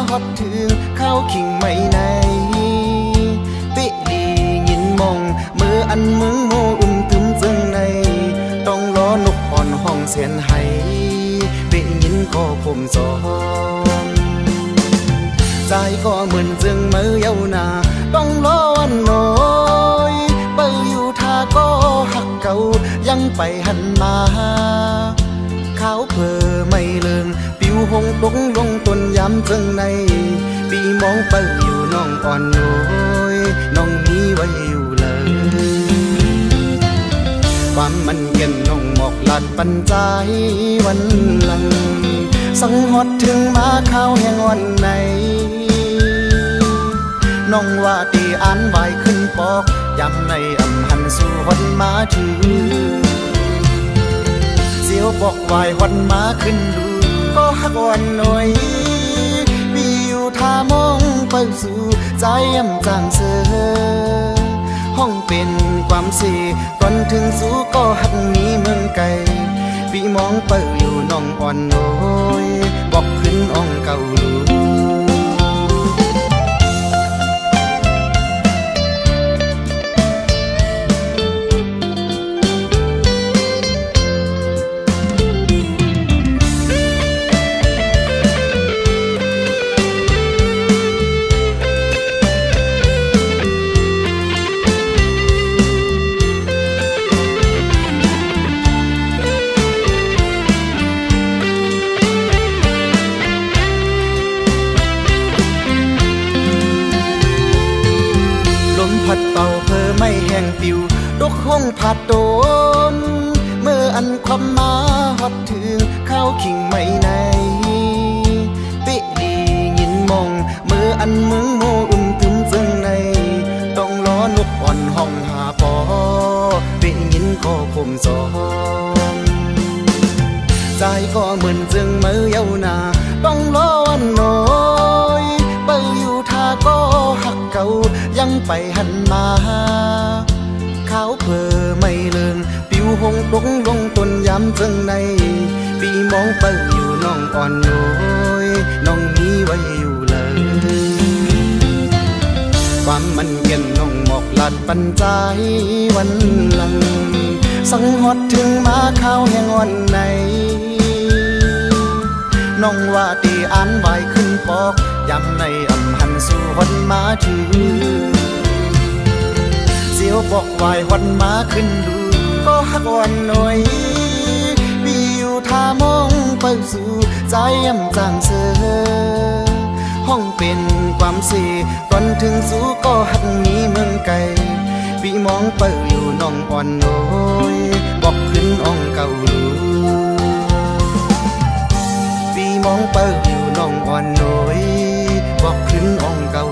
ฮอดถึงเข้าขิงไม่ในปิดียินมองมืออันมึงโมตึมจึงในต้องรอนกอ่อนห้องเสียนให้ปิยินก็ผมสอนใจก็เหมือนจึงมือเยานาต้องรอวันน้อยเปิดอยู่ท่าก็หักเก่ายังไปหันมาขาวเพอไม่เลิงปิวหงตกลงต้นยำจึงในปีมองเปิดอยู่น้องอ่อนน้อยน้องมีไว้อยู่เลยความมันเย็นน้องหมอกหลัดปันใจวันหลังสังหดถึงมาข้าวแห่งวันไหนน้องว่าตีอ่านใบขึ้นปอกยำในอำหันสู่วันมาถือเสียวบอกวายวันมาขึ้นดูก็หักวันหน่อยมีอยู่ท่ามองไปสู่ใจยำจางเสือห้องเป็นความเสียก่อนถึงสู่ก็หักหนีเมืองไกลพี่มองเปิดอยู่น้องอ่อนน้อยบอกขึ้นอ่องเก่าลูพัดเป่าเพอไม่แห้งปิวตกห้องผัดโดนเมื่ออันความมาฮอดถึงเข้าขิงไม่ในปิดียินมองเมื่ออันมึงโมตึมจึงในต้องรอนกอ่อนห้องหาปอปิยินก็ผมสอนใจก็เหมือนจึงมือเยานาต้องรอวันน้อยเปิดอยู่ท่าก็หักเก่ายังไปหันมาขาวเพอไม่เลิงปิวหงตกลงต้นยำจึงในปีมองเปิดอยู่น้องอ่อนน้อยน้องมีไว้อยู่เลยความมันเย็นน้องหมอกหลัดปันใจวันหลังสังหดถึงมาข้าวแห่งวันไหนน้องว่าตีอ่านใบขึ้นปอกยำในอำหันสู่วันมาถือเสียวบอกวายวันมาขึ้นดูก็หักวันหน่อยมีอยู่ท่ามองไปสู่ใจยำจางเสือห้องเป็นความเสียก่อนถึงสู่ก็หักหนีเมืองไกลพี่มองไปอยู่น้องอ่อนน้อยบอกขึ้นอ่องเก่าลูพี่มองไปอยู่น้องอ่อนน้อยบอกขึ้นอ่องเก่า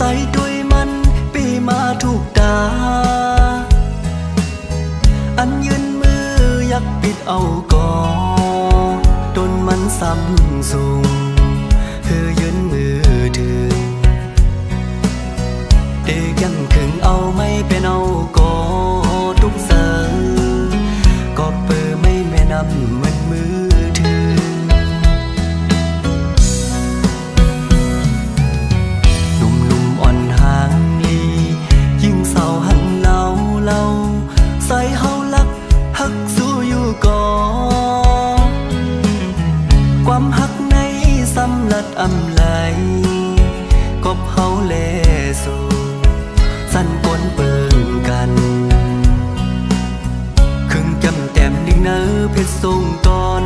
ใส่ด้วยมันปีมาถูกตาอันยืนมืออยากปิดเอาก่อต้นมันซ้ำสูงคือยืนมือถึงเด็กยังขึงเอาไม่เป็นเอาก่อทุกเสิร์ก็เปิดไม่แม่นำมันมือถึงใส่เฮาลักหักสู้อยู่ก่อความหักใน ส่งก่อน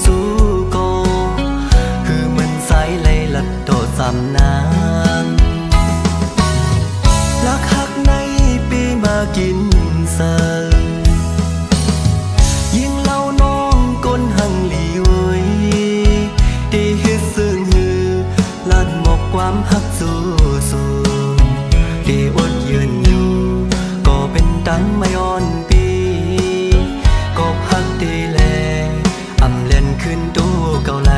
สู้ก่อคือมันสายเลยลัดโตสำนางลักหักในปีมากินเสิร์ยิ่งเล่าน้องก้นหังหลีเว้ยได้เฮ็ดซึ่งหือลัดหมกความหักสู้สู้ได้อดยืนอยู่ก็เป็นดังไม่อ่อนปีก็พักได้แลอำเล่นขึ้นตู้เก่าไหล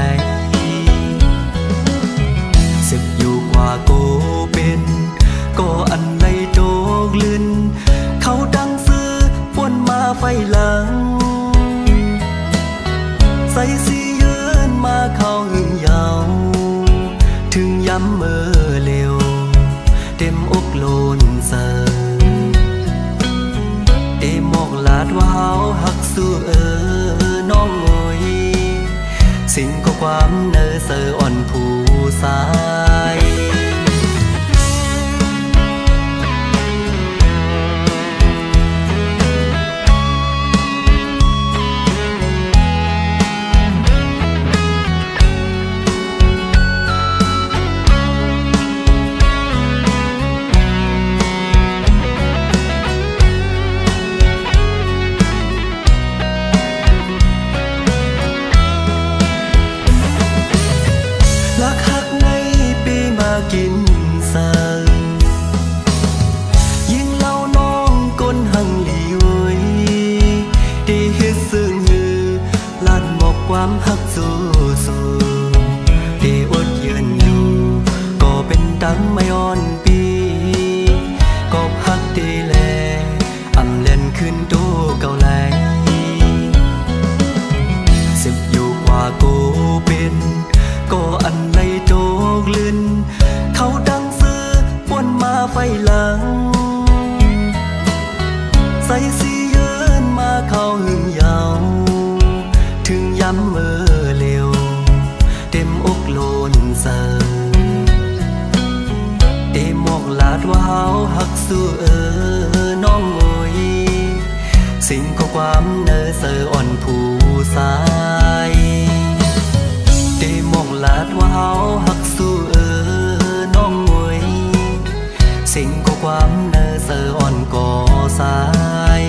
สึกอยู่กว่าโกเป็นก็อันในโตกลื่นเขาดังซื้อป่วนมาไฟหลังใส่สียืนมาเข้าหึงยาวถึงย้ำเมื่อเร็วเต็มอกโลนเสอเอมอกลาดว่าเฮาหักสู้น้องโอยสิ่งก็ความเนอเสออ่อนผู้สายกินเสิร์ยิ่งเล่าน้องก้นหังหลีเว้ยได้เฮ็ดซึ่งหือลัดหมกความหักสู้สู้ได้อดยืนอยู่ก็เป็นดังไม่อ่อนปีก็พักได้แลอำเล่นขึ้นตู้เก่าไหลสึกอยู่กว่าโกเป็นก็อันในโตกลื่นเขาดังซื้อป่วนมาไฟหลังใส่สียืนมาเข้าหึงยาวถึงย้ำเมื่อเร็วเต็มอกโลนเสอเอมอกลาดว่าเฮาหักสู้น้องโอยสิ่งก็ความเนอเสออ่อนผู้สายเอมอกลาดว่าเฮาหักสู้น้องโอยสิ่งก็ความเนอเสออ่อนก่อสาย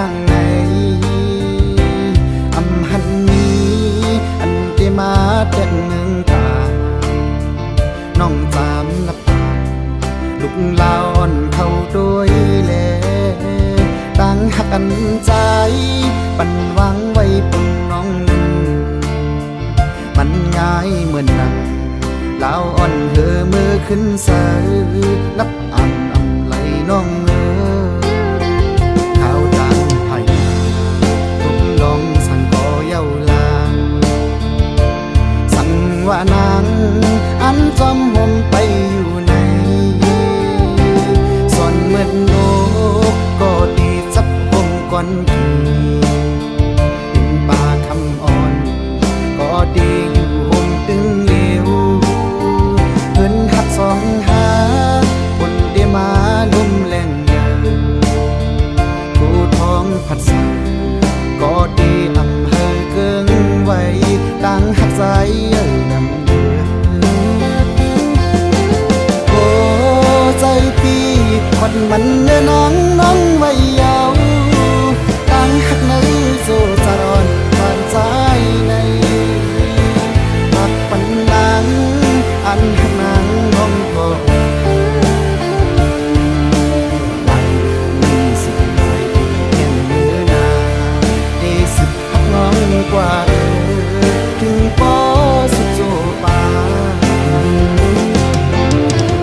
ร่างในอำหันนี้อันได้มาแต่เมืองตาน้องจามนับตาลูกลาอ่อนเข้าด้วยแลต่างหักกันใจปันวางไว้ปุ่นน้องนั้นมันง่ายเหมือนนั้นลาวอ่อนเธอมือขึ้นเสือนับอ่ำไหลน้องข้าวจานไผ่ทุกลองสั่งก่อเย้าลางสั่งว่านางอันจอมหมไปอยู่ในส่วนเหมือนโลกก็ดีสับหงก่อนทีดินป่าคำอ่อนก็ดีอยู่หงตึงเหลวเพิ่นหักสองหาคนได้มาลุ่มแรงยาวผู้ท้องผัดสาก็ดีอำเภอเกิงไว้ดังหักใจนำเดือโอ้ใจพี่ควันมันเนื้อน้องไว้ยาวดังหักในโซจารอนผ่านใจในหักปันนางอันหักนางน้องก็ได้มีสิ่งใดที่เห็นเนื้อนาได้สึกหักน้องกว่าถึงปอสุดโจปา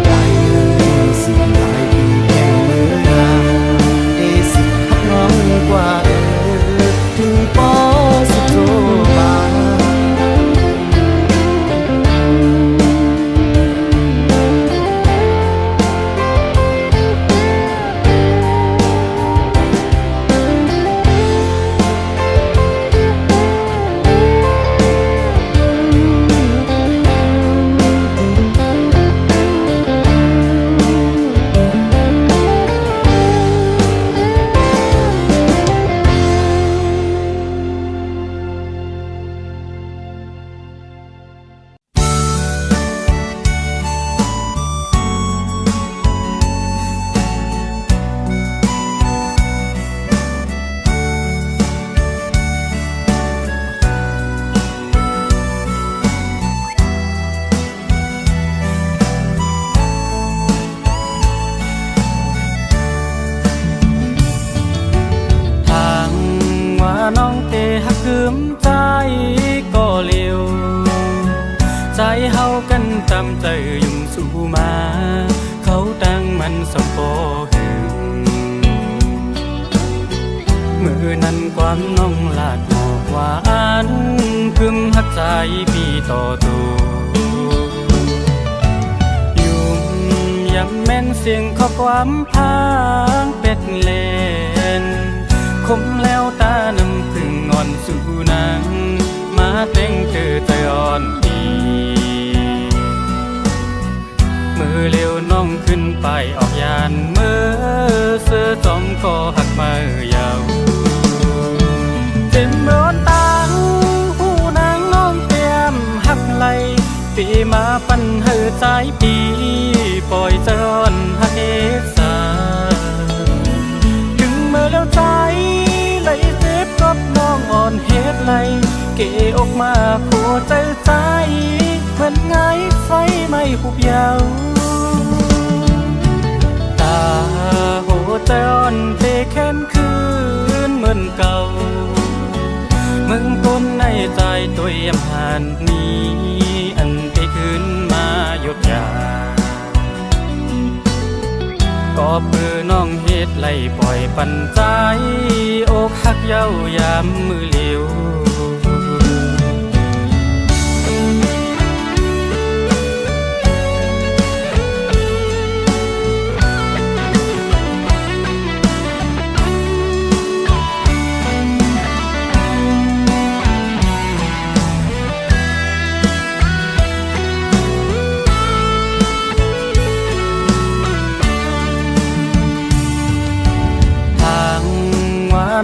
ได้มีสิ่งใดที่เห็นเนื้อนาได้สึกหักน้องกว่าถึงปอสุดโจปา ใจเฮากันตามใจยุ่งสู่มาเขาตั้งมันสมปอหึงมือนั้นความน้องลาดหมอกหวานพึมหักใจพี่ต่อตัวยุ่มยำแม่นเสียงข้อความพางเป็ดเล่นคมแล้วตาน้ำพึ่งอ่อนสู่นางมาเต้งเจอใจอ่อนดีมือเร็วน้องขึ้นไปออกยานมือเสื้อจอมก็หักมือยาวเต็มเมือนตังหูนางน้องเตรียมหักไหลปีมาปันเหือใจปีปล่อยจอนหักเอสาถึงเมื่อแล้วใจไหลเจ็บกับน้องอ่อนเฮ็ดไหลเกออกมาโคใจใจเหมือนไงไฟไม่หุบยาวตาโหใจอ่อนเทแค้นคืนเหมือนเก่ามึงก้นในใจตัวเยี่ยมผ่านนี้อันที่คืนมาหยุดยาก็เพื่อน้องเฮ็ดไล่ปล่อยปันใจอกหักเย้ายามมือเลี้ยว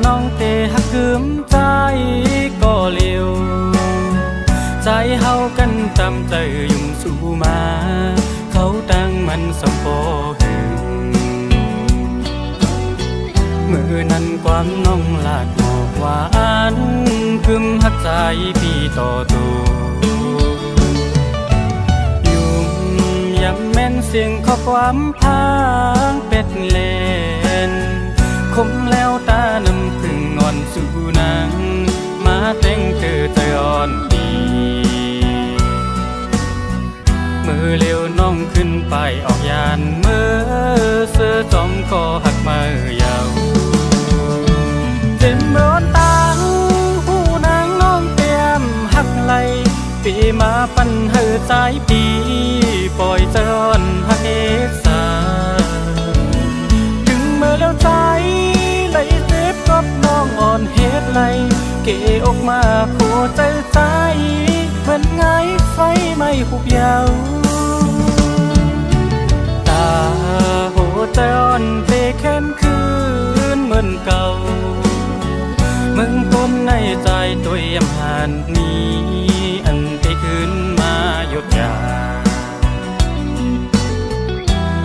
น้องเตหักคืมใจก็เลี้ยวใจเฮากันตามใจยุ่งสู่มาเขาตั้งมันสมปอหึงม มือนั้นความน้องลาดหมอกหวานพึมหักใจพี่ต่อตัวยุ่มยำแม่นเสียงข้อความพางเป็ดเล่นคมแล้วตาน้ำพึ่งอ่อนสู่นางมาแต่งเธอใจอ่อนดีมือเร็วน้องขึ้นไปออกยานเมื่อเสื้อจอมก็หักมือยาวเต็มร้อนตางหูนางน้องเตรียมหักไหลปีมาปันเหือใจปีปล่อยจอนหักเอกสาถึงเมื่อแล้วใจไหลเจ็บกับน้องอ่อนเฮ็ดไหลเกออกมาโคใจใจเหมือนไงไฟไม่หุบยาวตาโหใจอ่อนเตะแค้นคืนเหมือนเก่ามึงต้นในใจตัวเยี่ยมหันนี้อันเตะคืนมาหยุดยา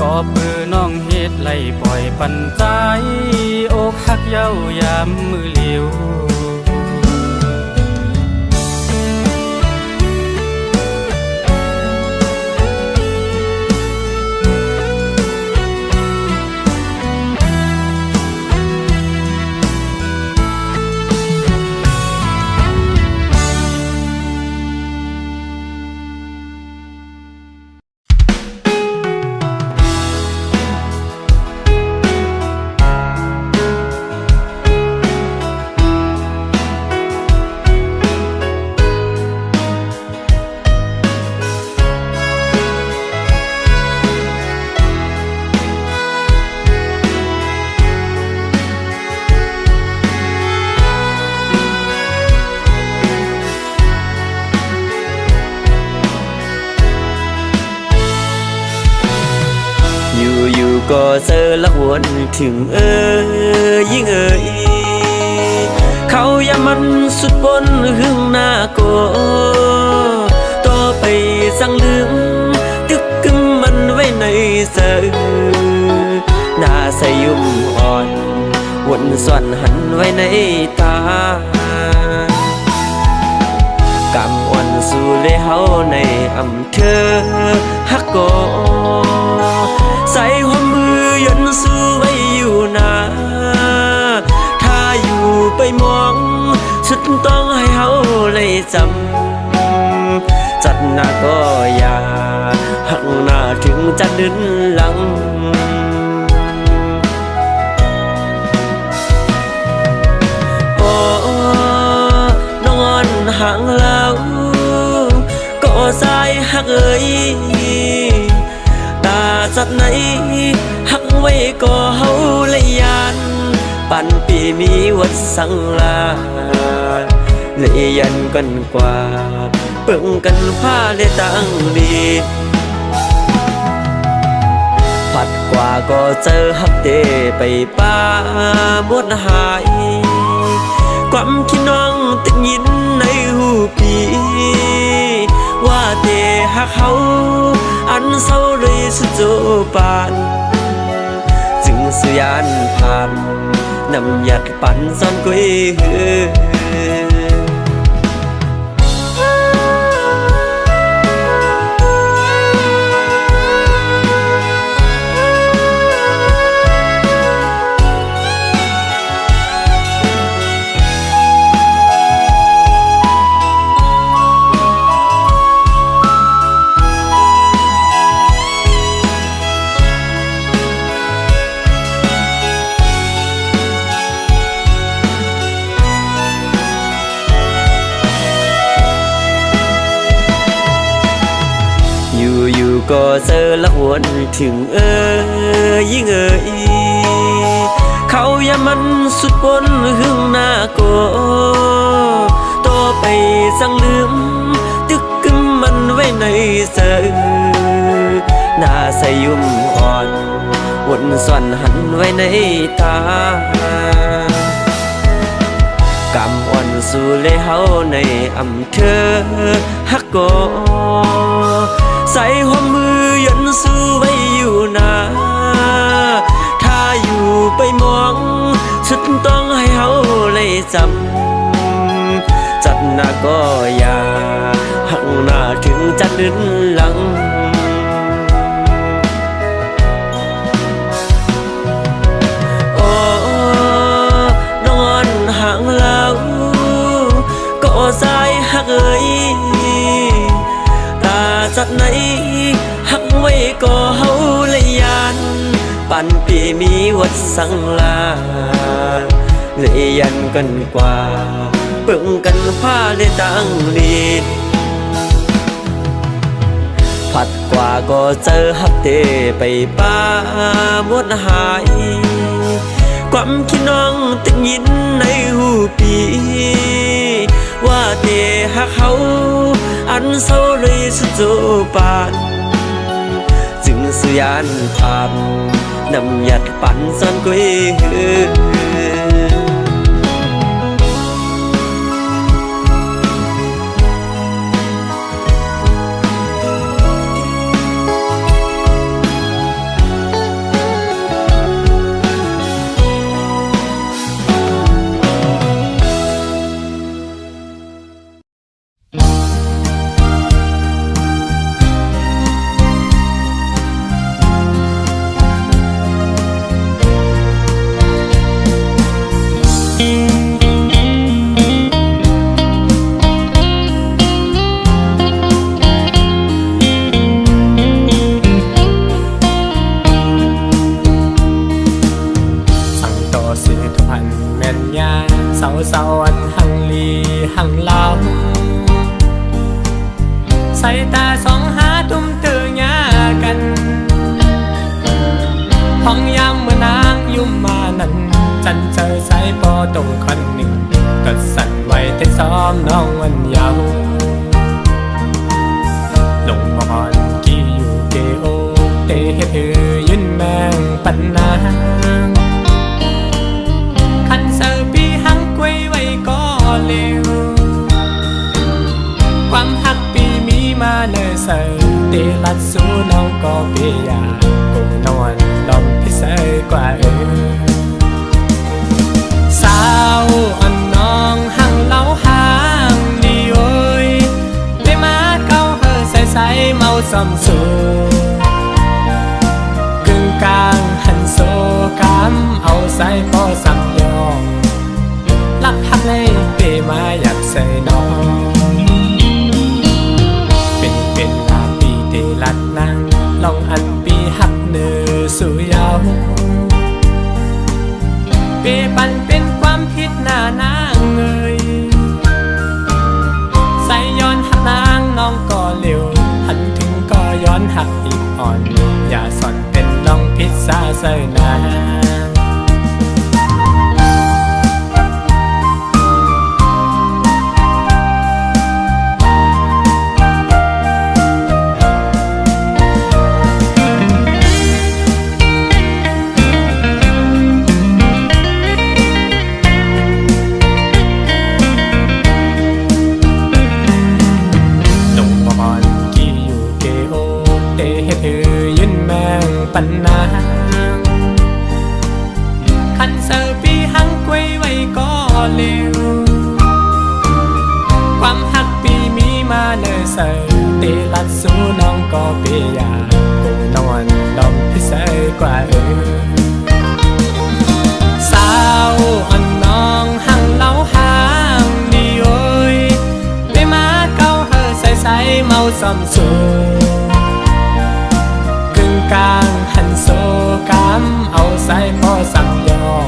ก็เพื่อน้องเฮ็ดไล่ปล่อยปันใจอกหักเย้ายามมือเลี้ยวก็เจอละวนถึงยิ่งเขาอย่ามันสุดบนหึงหน้าก็ต่อไปสั่งลืมตึกกึมมันไว้ในเสือหน้าใสยุ่มอ่อนวนส่วนหันไว้ในตากำอ่อนสู่เลยเฮาในอำเภอฮักโกใส่หัวมือยันสู้ไว้อยู่นาถ้าอยู่ไปมองสุดต้องให้เฮาเลยจำจัดหน้าก็อย่าหักหน้าถึงจะดึนหลังโอ้นอนห่างแล้วก็สายหักสัตว์ไหนหักไว้ก็เฮาเลยยานปันปีมีวัดสังลาเลยยันกันกว่าเปิ่งกันผ้าเลยตั้งดีผัดกว่าก็เจอฮักเตไปป้าหมดหายความคิดน้องติดยินในหูปีว่าเตหักเขาอันเศร้าเลยสุดโจปานจึงสุยานผ่านนำหยัดปั่นซ่อนกุยก็เจอละวนถึงยิ่งเขาอย่ามันสุดบนหึงหน้าก็ต่อไปสั่งลืมตึกกึมมันไว้ในเสือหน้าใสยุ่มอ่อนวนส่วนหันไว้ในตากำอ่อนสู่เลยเฮาในอำเภอฮักโกใส่หัวมือยันสู้ไว้อยู่นาถ้าอยู่ไปมอง จำจัดหน้าก็อย่าหักหน้าถึงจะดึนหลังโอ้นอนห่างแล้วก็สายหักเอ่ยตาจัดไหนหักไว้ก็เฮาเลยยานปันปีมีวัดสังลาเลยยันกันกว่าปึงกันผ้าได้ตั้งลีดผัดกว่าก็เจอฮับเตไปป้าหมดหายความคิดน้องติดยินในหูปีว่าเตหักเขาอันเศร้าเลยสุดโจปานจึงสุยานภาพนำหยัดปั่นซ่อนกุยเศร้าอันหังลีหังลาวใส่ตาสองหาตุ้มเตือยากันห้องยามเมื่อนางยุ่มมานั้นจันเจอสายปอตรงคันหนึ่งก็สั่นไว้แต่ซ้อมน้องวันยาวลงมอนกี่อยู่เกโอเตเฮเธอยืนแมงปันนางเร็วความหักปีมีมาเนอเสยเตลัดสู้น้องก็เปียกูนอนลมพิเศษกว่าสาวอ่อนน้องหังเล่าหางดีโอยได้มาเก้าเฮอใส่เมาซ้ำสูกึ่งกลางหันโซกำเอาใส่พอซ้ำยองลักหักเลยเปมาอยากใส่น้องเป็นลาปีเตลัดนางลองอันปีหักเนื้อสู่ยาวเปปันเป็นความผิดหน้านางเอ่ยใส่ย้อนหักนางน้องก็เร็วหันถึงก็ย้อนหักอีกอ่อนอย่าสอนเป็นลองพิษซาใส่นางปันนางคันเซอร์ปีหังกวยไว้ก็เร็วความหักปีมีมาเนอเสยเตลัดสู้น้องก็เปียกูนอนลมพิเศษกว่าสาวอ่อนน้องหังเล่าหางดีโอยได้มาเก้าเฮอใส่เมาซ้ำสูกลางหันโซกำเอาใส่พอสั่งยอง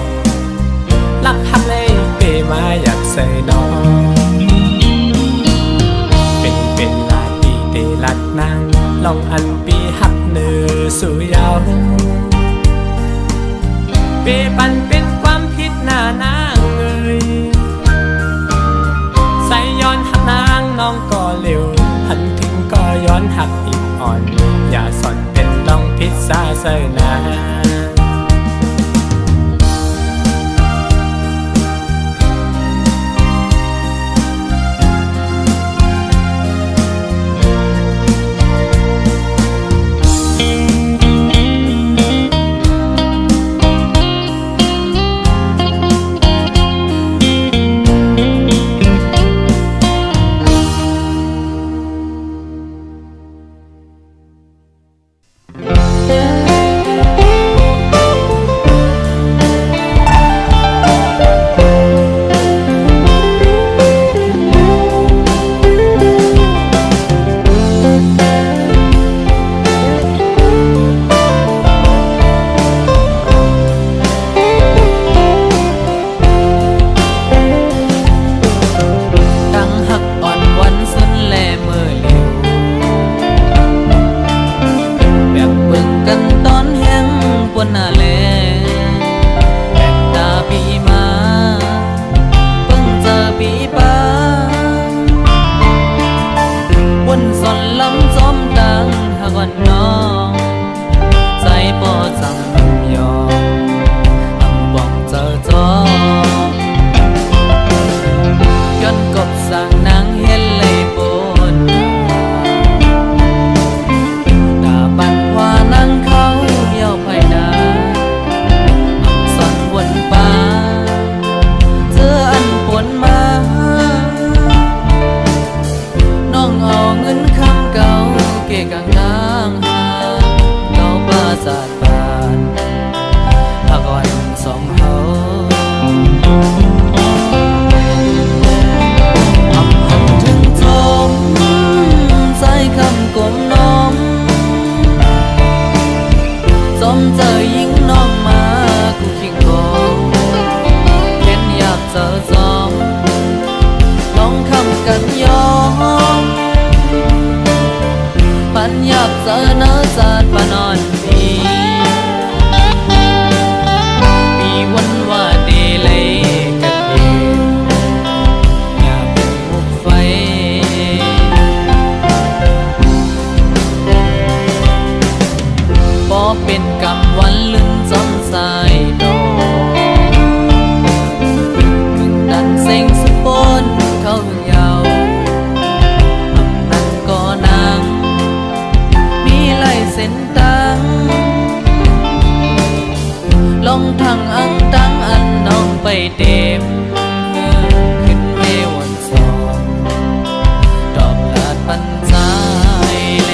ลักหักเลยเปมาอยากใส่น้องเป็นลาปีเตลัดนางลองอันปีหักเนื้อสู่ยาวเปปันเป็นความผิดหน้านางเอ่ยใส่ย้อนหักนางน้องก็เร็วหันถึงก็ย้อนหักอีกอ่อนอย่าสอนพิษซาใส่นา ไปเต็มขึ้นเมวันสองดอกลาดปันสายแล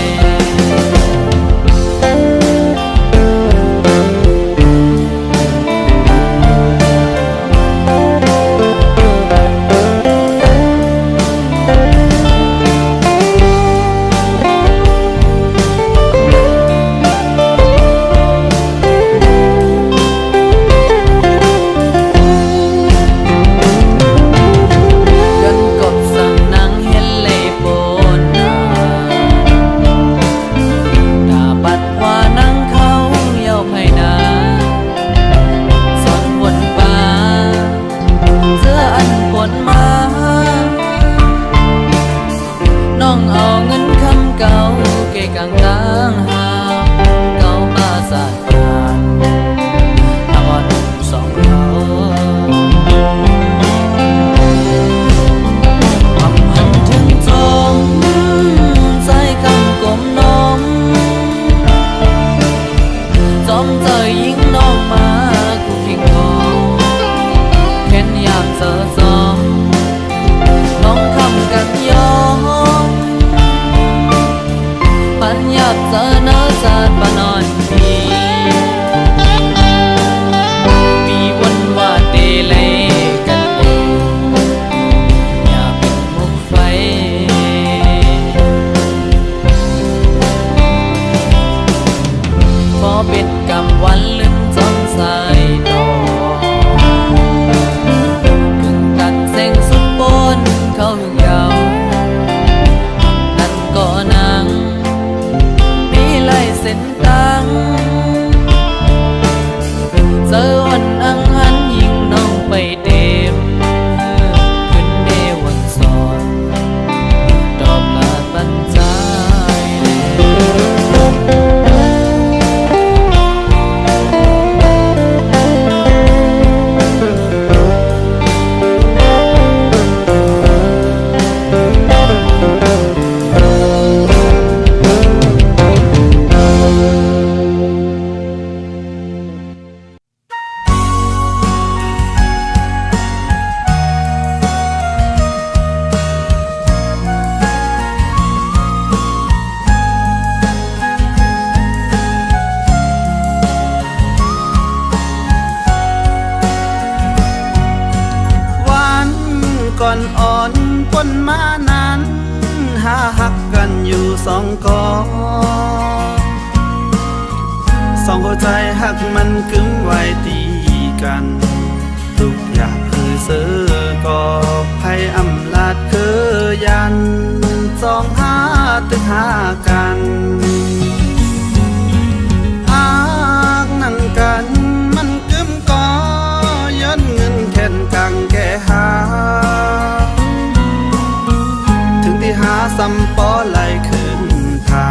ก่อนอ่อนปนมานั้นหาหักกันอยู่สองกอสองหัวใจหักมันกึ้มไว้ตีกันทุกอย่างคือเสือกอภัยอำลาดคือยันสองหาตึกหากันหักนั่งกันมันกึ้มกอย้อนเงินแค่นกังแก่หาถึงที่หาซ้ำปอไหลขึ้นทา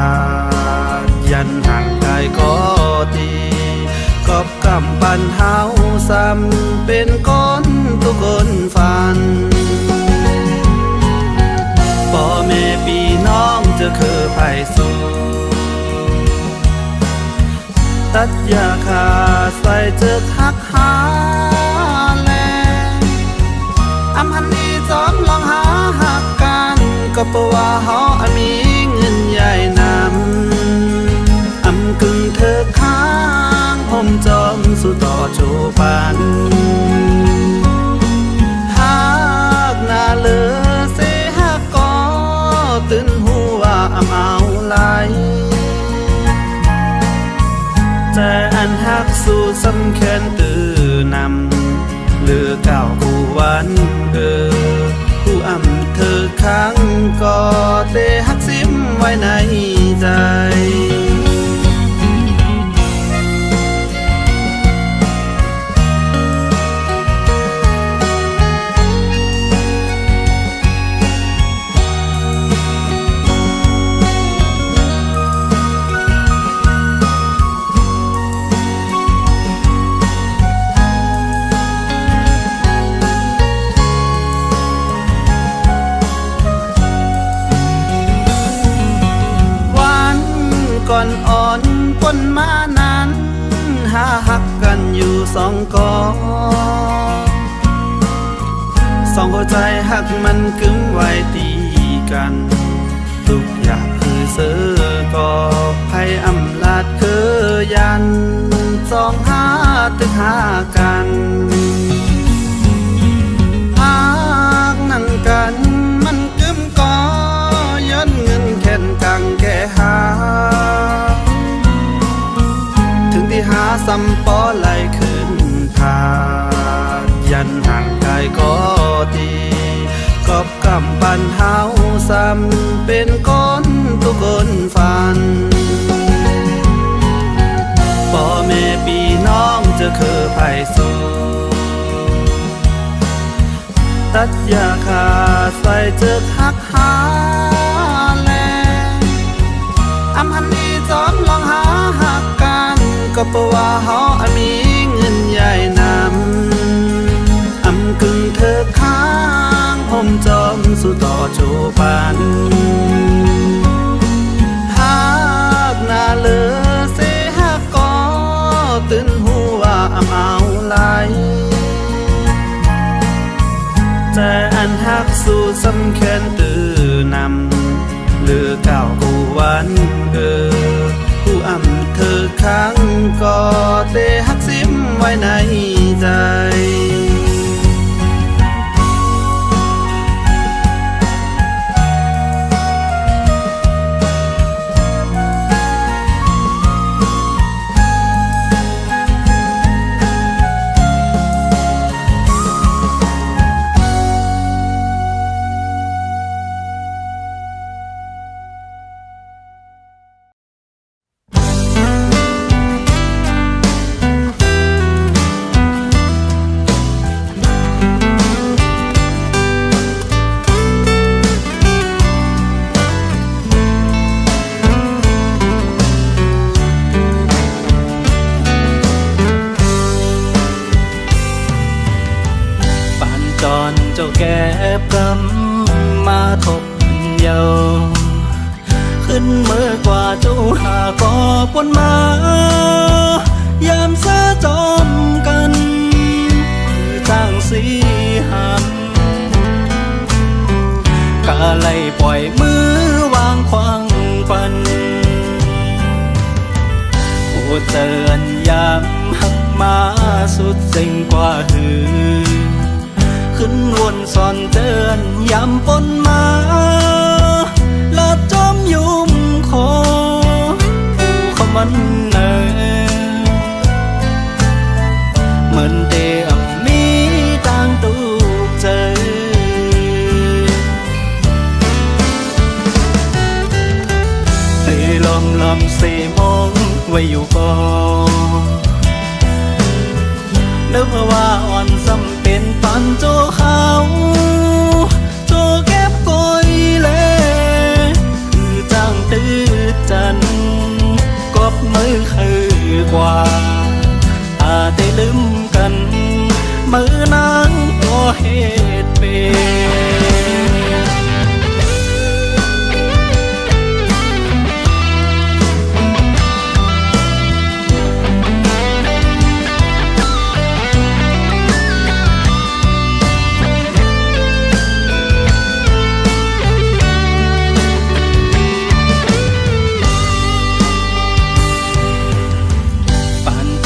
ยันห่างกายก็ตีกอบกำปันเฮาซ้ำเป็นก้นตุกนฟันพ่อแม่พี่น้องจะคือไผ่สู้ตัดยาคาใส่เจอทักหาแลอำหันนี้จอมลองหาหักกันก็เพราะว่าเฮามีเงินใหญ่นำอำกึ่งเธอค้างผมจอมสู่ต่อโจปันหากหน้าเลือเสหักก็ตื่นหัวอำเอาไหลแต่อันหักสู่สำแคนตื่นำเลือเก่ากูวันผู้อำเธอค้างก็เตหักซิมไว้ในใจก่อนอ่อนปนมานั้นหาหักกันอยู่สองกอ สองหัวใจหักมันกึ้มไว้ตีกันทุกอย่างคือเสือก็ภัยอำลาดคือยันสองหาตึกหากันหากนั่นกันมันกึ้มก็ย้อนเงินแค่นกังแก่หาถึงที่หาซ้ำปอไหลขึ้นทายันห่างกายก็ดีกอบกำปันเฮาซ้ำเป็นก้นตุกคนฝันพ่อแม่พี่น้องจะคือไผ่สู้ตัดยาขาดใส่เจอหักหาแลอำหันดีจอมลองหาหักกันก็เพราะว่าเฮามีเงินใหญ่นำอำกึ่งเธอค้างผมจอมสู่ต่อจูปันหากหน้าเลือเสหักก็ตื่นหัวอำเอาไหลแต่อันหักสู่สำแค้นตื่นำเลือเก่ากูวันผู้อำเธอค้างก็เตหักซิมไว้ในใจเจ้าแก่กำมาทบเยาขึ้นเมื่อกว่าเจ้าหาก็ปนมายามเสะจอมกันคือจ้างสีหันกะไล่ปล่อยมือวางควางปันผู้เตือนยามหักมาสุดสิ่งกว่าหือขึ้นวนสอนเตือนย้ำปนมาละจอมยุ่มคอผู้เขามันเนเหมือนเดียมีต่างตูกเจอตีลมสีมองไว้อยู่ก่อนนึกว่าอ่อนซ้ำเป็นปันโจเขาโจเก็บกอยเล่คือจ้างตื้อจันกบมือคือกว่าอาได้ลืมกันมือนางก็เหตุเป็น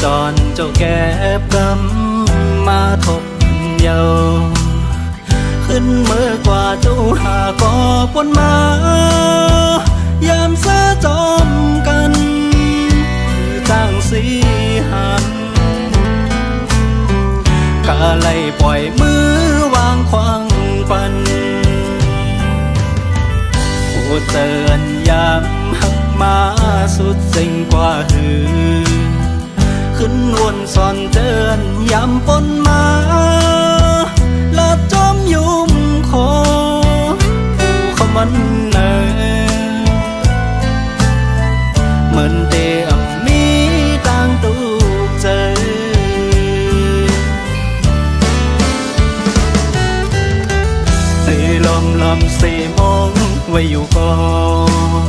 จอนเจ้าแก่กำมาทบเยาขึ้นเมื่อกว่าเจ้าหาก็ปนมายามเสะจอมกันคือจ้างสีหันกะไล่ปล่อยมือวางควางปันผู้เตือนยามหักมาสุดสิ่งกว่าหือขึ้นวนสอนเตือนย้ำปนมาละจอมยุ่มคอผู้เขามันเนเหมือนเดียมีต่างตูกเจอตีลมสีมองไว้อยู่ก่อน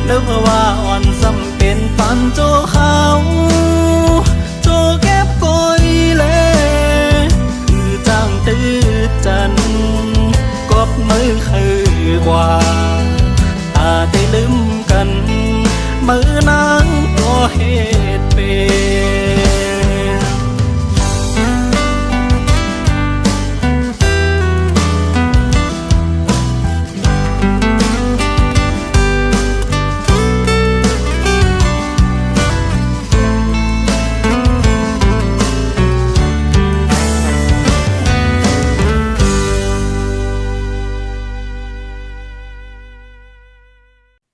นึกว่าอ่อนซ้ำเป็นปันโจเขา